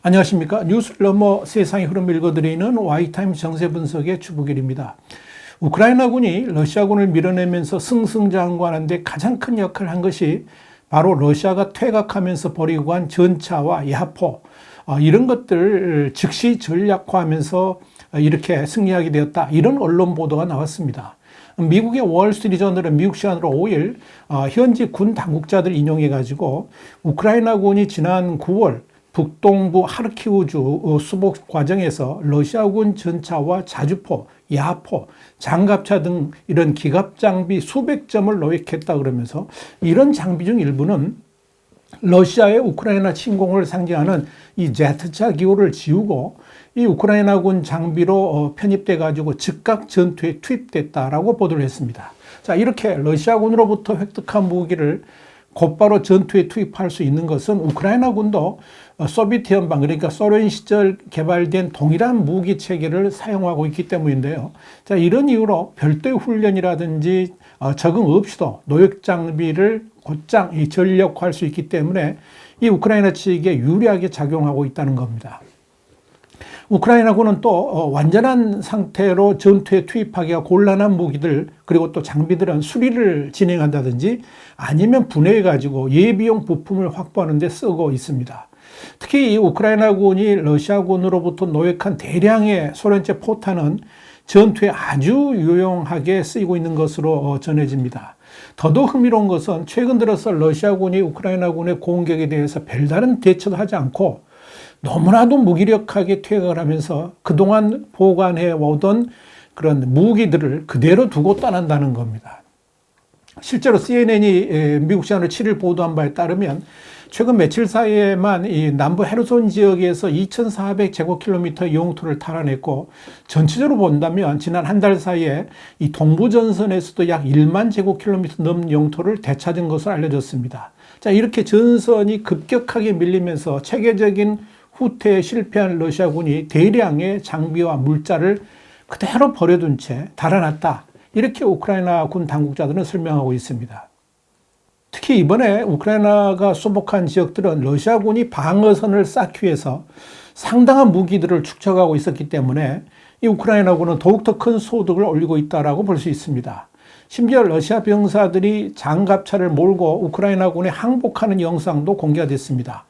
안녕하십니까. 뉴스를 넘어 세상의 흐름을 읽어드리는 Y타임스 정세 분석의 주부길입니다. 우크라이나군이 러시아군을 밀어내면서 승승장구하는데 가장 큰 역할을 한 것이 바로 러시아가 퇴각하면서 버리고 간 전차와 야포, 이런 것들을 즉시 전략화하면서 이렇게 승리하게 되었다. 이런 언론 보도가 나왔습니다. 미국의 월스트리트저널은 미국 시간으로 5일 현지 군 당국자들 인용해가지고 우크라이나군이 지난 9월 북동부 하르키우주 수복 과정에서 러시아군 전차와 자주포, 야포, 장갑차 등 이런 기갑 장비 수백 점을 노획했다 그러면서 이런 장비 중 일부는 러시아의 우크라이나 침공을 상징하는 이 제트차 기호를 지우고 이 우크라이나군 장비로 편입돼 가지고 즉각 전투에 투입됐다라고 보도를 했습니다. 자, 이렇게 러시아군으로부터 획득한 무기를 곧바로 전투에 투입할 수 있는 것은 우크라이나군도 소비에트 연방, 그러니까 소련 시절 개발된 동일한 무기 체계를 사용하고 있기 때문인데요. 자, 이런 이유로 별도의 훈련이라든지 적응 없이도 노획 장비를 곧장 전력화할 수 있기 때문에 이 우크라이나 측에 유리하게 작용하고 있다는 겁니다. 우크라이나군은 또 완전한 상태로 전투에 투입하기가 곤란한 무기들 그리고 또 장비들은 수리를 진행한다든지 아니면 분해해가지고 예비용 부품을 확보하는 데 쓰고 있습니다. 특히 이 우크라이나군이 러시아군으로부터 노획한 대량의 소련제 포탄은 전투에 아주 유용하게 쓰이고 있는 것으로 전해집니다. 더더욱 흥미로운 것은 최근 들어서 러시아군이 우크라이나군의 공격에 대해서 별다른 대처도 하지 않고 너무나도 무기력하게 퇴각을 하면서 그동안 보관해 오던 그런 무기들을 그대로 두고 떠난다는 겁니다. 실제로 CNN이 미국 시간으로 7일 보도한 바에 따르면 최근 며칠 사이에만 이 남부 헤르손 지역에서 2,400제곱킬로미터 영토를 탈환했고 전체적으로 본다면 지난 한 달 사이에 이 동부전선에서도 약 1만 제곱킬로미터 넘는 영토를 되찾은 것으로 알려졌습니다. 자, 이렇게 전선이 급격하게 밀리면서 체계적인 후퇴에 실패한 러시아군이 대량의 장비와 물자를 그대로 버려둔 채 달아났다. 이렇게 우크라이나 군 당국자들은 설명하고 있습니다. 특히 이번에 우크라이나가 수복한 지역들은 러시아군이 방어선을 쌓기 위해서 상당한 무기들을 축적하고 있었기 때문에 이 우크라이나군은 더욱더 큰 소득을 올리고 있다고 볼 수 있습니다. 심지어 러시아 병사들이 장갑차를 몰고 우크라이나군에 항복하는 영상도 공개가 됐습니다.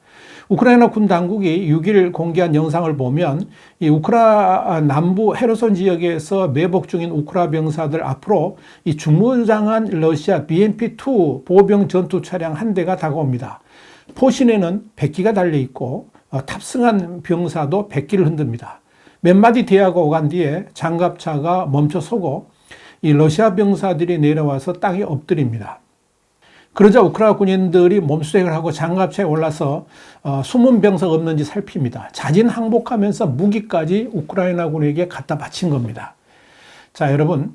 우크라이나 군 당국이 6일 공개한 영상을 보면 이 우크라 남부 헤르손 지역에서 매복 중인 우크라 병사들 앞으로 이 중무장한 러시아 BMP-2 보병 전투 차량 한 대가 다가옵니다. 포신에는 백기가 달려 있고 탑승한 병사도 백기를 흔듭니다. 몇 마디 대화가 오간 뒤에 장갑차가 멈춰서고 이 러시아 병사들이 내려와서 땅에 엎드립니다. 그러자 우크라이나 군인들이 몸수색을 하고 장갑차에 올라서 숨은 병사가 없는지 살핍니다. 자진 항복하면서 무기까지 우크라이나군에게 갖다 바친 겁니다. 자, 여러분,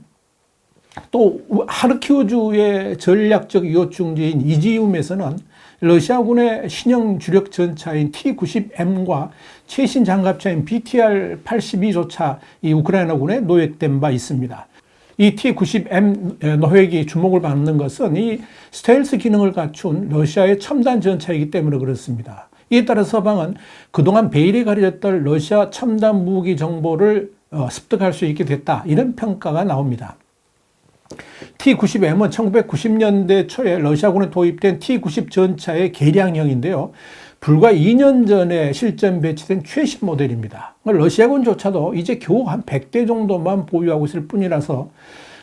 또 하르키우주의 전략적 요충지인 이지움에서는 러시아군의 신형 주력 전차인 T-90M과 최신 장갑차인 BTR-82조차 이 우크라이나군에 노획된 바 있습니다. 이 T-90M 노획이 주목을 받는 것은 이 스텔스 기능을 갖춘 러시아의 첨단 전차이기 때문에 그렇습니다. 이에 따라 서방은 그동안 베일에 가려졌던 러시아 첨단 무기 정보를 습득할 수 있게 됐다. 이런 평가가 나옵니다. T-90M은 1990년대 초에 러시아군에 도입된 T-90 전차의 개량형인데요. 불과 2년 전에 실전 배치된 최신 모델입니다. 러시아군조차도 이제 겨우 한 100대 정도만 보유하고 있을 뿐이라서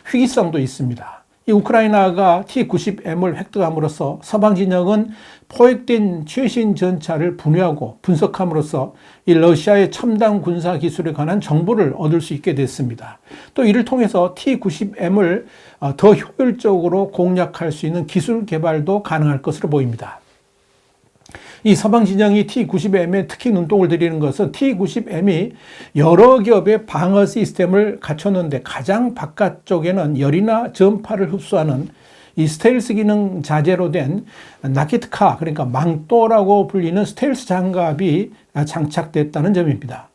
희귀성도 있습니다. 이 우크라이나가 T-90M을 획득함으로써 서방 진영은 포획된 최신 전차를 분해하고 분석함으로써 이 러시아의 첨단 군사 기술에 관한 정보를 얻을 수 있게 됐습니다. 또 이를 통해서 T-90M을 더 효율적으로 공략할 수 있는 기술 개발도 가능할 것으로 보입니다. 이 서방 진영이 T-90M에 특히 눈독을 들이는 것은 T-90M이 여러 겹의 방어 시스템을 갖췄는데 가장 바깥쪽에는 열이나 전파를 흡수하는 이 스텔스 기능 자재로 된 나키트카, 그러니까 망토라고 불리는 스텔스 장갑이 장착됐다는 점입니다.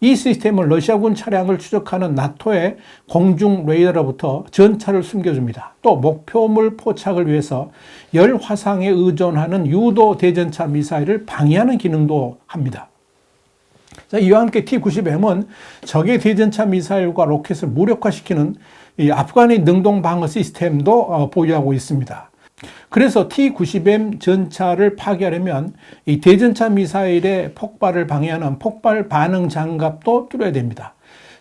이 시스템은 러시아군 차량을 추적하는 나토의 공중 레이더로부터 전차를 숨겨줍니다. 또 목표물 포착을 위해서 열 화상에 의존하는 유도 대전차 미사일을 방해하는 기능도 합니다. 자, 이와 함께 T-90M은 적의 대전차 미사일과 로켓을 무력화시키는 이 아프간의 능동 방어 시스템도 보유하고 있습니다. 그래서 T-90M 전차를 파괴하려면 이 대전차 미사일의 폭발을 방해하는 폭발 반응 장갑도 뚫어야 됩니다.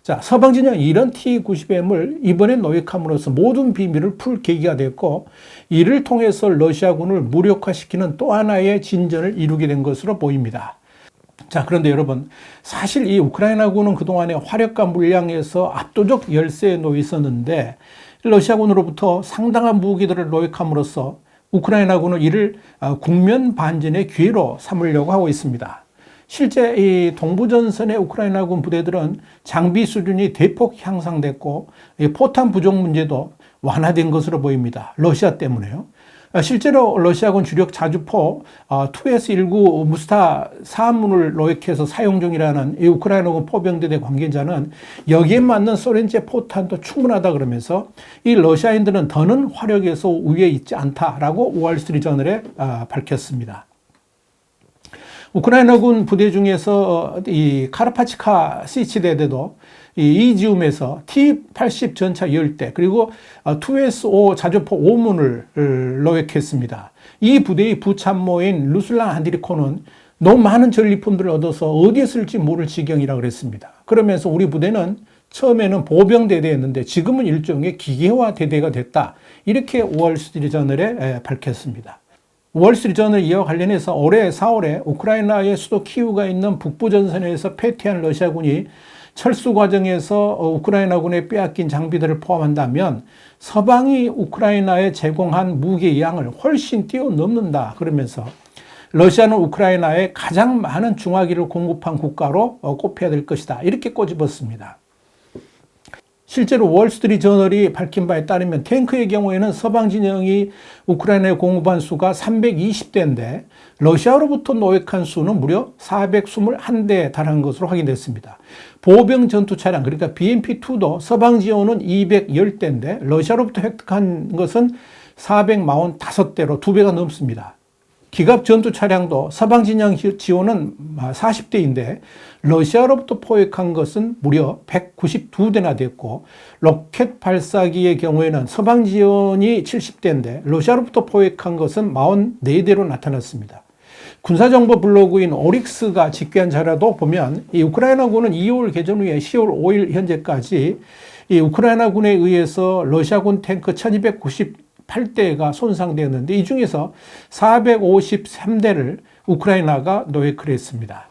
자, 서방 진영이 이런 T-90M을 이번에 노획함으로써 모든 비밀을 풀 계기가 됐고, 이를 통해서 러시아군을 무력화시키는 또 하나의 진전을 이루게 된 것으로 보입니다. 자, 그런데 여러분, 사실 이 우크라이나군은 그동안에 화력과 물량에서 압도적 열세에 놓여 있었는데, 러시아군으로부터 상당한 무기들을 노획함으로써 우크라이나군은 이를 국면 반전의 기회로 삼으려고 하고 있습니다. 실제 이 동부전선의 우크라이나군 부대들은 장비 수준이 대폭 향상됐고, 포탄 부족 문제도 완화된 것으로 보입니다. 러시아 때문에요. 실제로 러시아군 주력 자주포 2S19 무스타 4문을 노획해서 사용 중이라는 이 우크라이나군 포병대대 관계자는 여기에 맞는 소련제 포탄도 충분하다 그러면서 이 러시아인들은 더는 화력에서 우위에 있지 않다라고 월스트리트저널에 밝혔습니다. 우크라이나군 부대 중에서 이 카르파치카 시치대대도 이 이지움에서 T-80 전차 10대 그리고 2S5 자주포 5문을 노획했습니다. 이 부대의 부참모인 루슬란 안드리코는 너무 많은 전리품들을 얻어서 어디에 쓸지 모를 지경이라고 그랬습니다. 그러면서 우리 부대는 처음에는 보병대대였는데 지금은 일종의 기계화 대대가 됐다. 이렇게 월스트리트저널에 밝혔습니다. 월스트리트저널 이와 관련해서 올해 4월에 우크라이나의 수도 키우가 있는 북부전선에서 패퇴한 러시아군이 철수 과정에서 우크라이나군에 빼앗긴 장비들을 포함한다면 서방이 우크라이나에 제공한 무기의 양을 훨씬 뛰어넘는다 그러면서 러시아는 우크라이나에 가장 많은 중화기를 공급한 국가로 꼽혀야 될 것이다. 이렇게 꼬집었습니다. 실제로 월스트리트저널이 밝힌 바에 따르면 탱크의 경우에는 서방 진영이 우크라이나에 공급한 수가 320대인데 러시아로부터 노획한 수는 무려 421대에 달하는 것으로 확인됐습니다. 보병 전투 차량 그러니까 BMP-2도 서방 지원은 210대인데 러시아로부터 획득한 것은 445대로 2배가 넘습니다. 기갑 전투 차량도 서방 진영 지원은 40대인데 러시아로부터 포획한 것은 무려 192대나 됐고 로켓 발사기의 경우에는 서방 지원이 70대인데 러시아로부터 포획한 것은 44대로 나타났습니다. 군사정보 블로그인 오릭스가 집계한 자료도 보면 이 우크라이나군은 2월 개전 후에 10월 5일 현재까지 이 우크라이나군에 의해서 러시아군 탱크 1298대가 손상되었는데 이 중에서 453대를 우크라이나가 노획을 했습니다.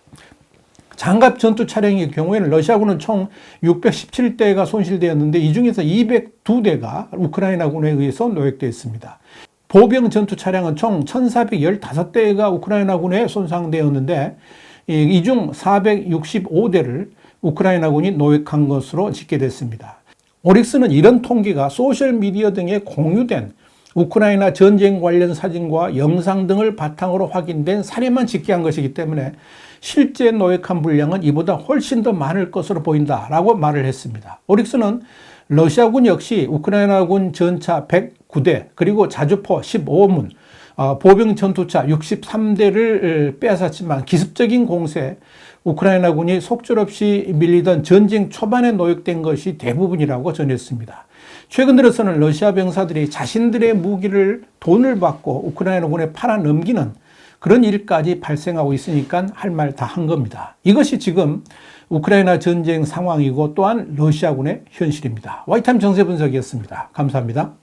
장갑 전투 차량의 경우에는 러시아군은 총 617대가 손실되었는데 이 중에서 202대가 우크라이나군에 의해서 노획되었습니다. 보병 전투 차량은 총 1415대가 우크라이나군에 손상되었는데 이 중 465대를 우크라이나군이 노획한 것으로 집계됐습니다. 오릭스는 이런 통계가 소셜미디어 등에 공유된 우크라이나 전쟁 관련 사진과 영상 등을 바탕으로 확인된 사례만 집계한 것이기 때문에 실제 노획한 분량은 이보다 훨씬 더 많을 것으로 보인다라고 말을 했습니다. 오릭스는 러시아군 역시 우크라이나군 전차 109대 그리고 자주포 15문, 보병 전투차 63대를 빼앗았지만 기습적인 공세, 우크라이나군이 속절없이 밀리던 전쟁 초반에 노획된 것이 대부분이라고 전했습니다. 최근 들어서는 러시아 병사들이 자신들의 무기를 돈을 받고 우크라이나군에 팔아 넘기는 그런 일까지 발생하고 있으니까 할 말 다 한 겁니다. 이것이 지금 우크라이나 전쟁 상황이고 또한 러시아군의 현실입니다. 와이타임 정세 분석이었습니다. 감사합니다.